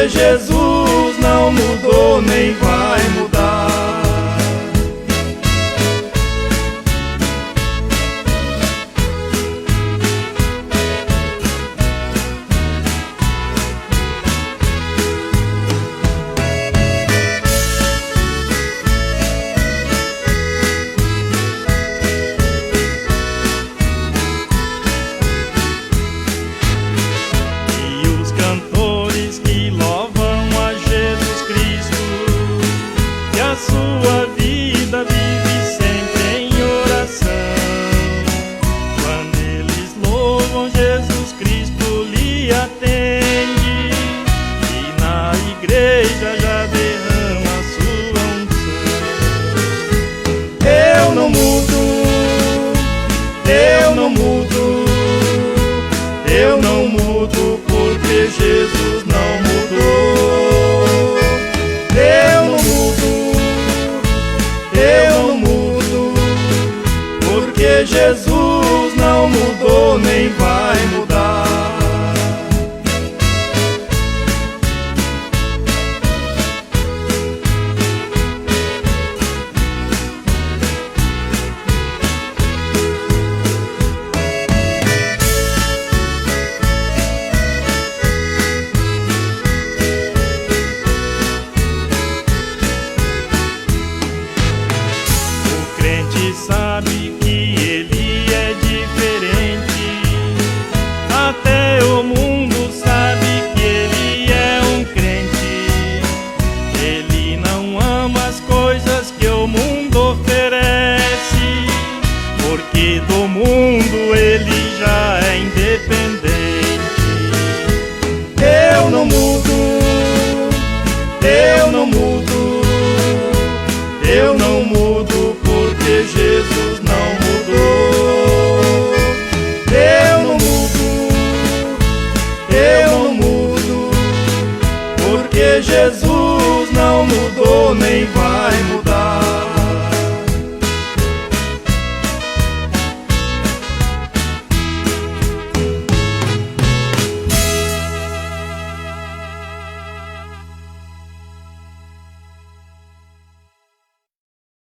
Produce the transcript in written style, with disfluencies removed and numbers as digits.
porque Jesus não mudou nem vai mudar. Sua vida vive sempre em oração. Quando eles louvam, Jesus Cristo lhe atende, e na igreja já derrama sua unção. Eu não mudo, eu não mudo, eu não mudo, porque Jesus não mudou. Eu não mudo, eu não mudo, porque Jesus não mudou nem vai mudar. Sabe que ele é diferente, até o mundo sabe que ele é um crente. Ele não ama as coisas que o mundo oferece, porque do mundo ele já é independente. Eu não mudo, eu não mudo, eu não mudo, porque Jesus não mudou. Eu não mudo, eu não mudo, porque Jesus não mudou nem vai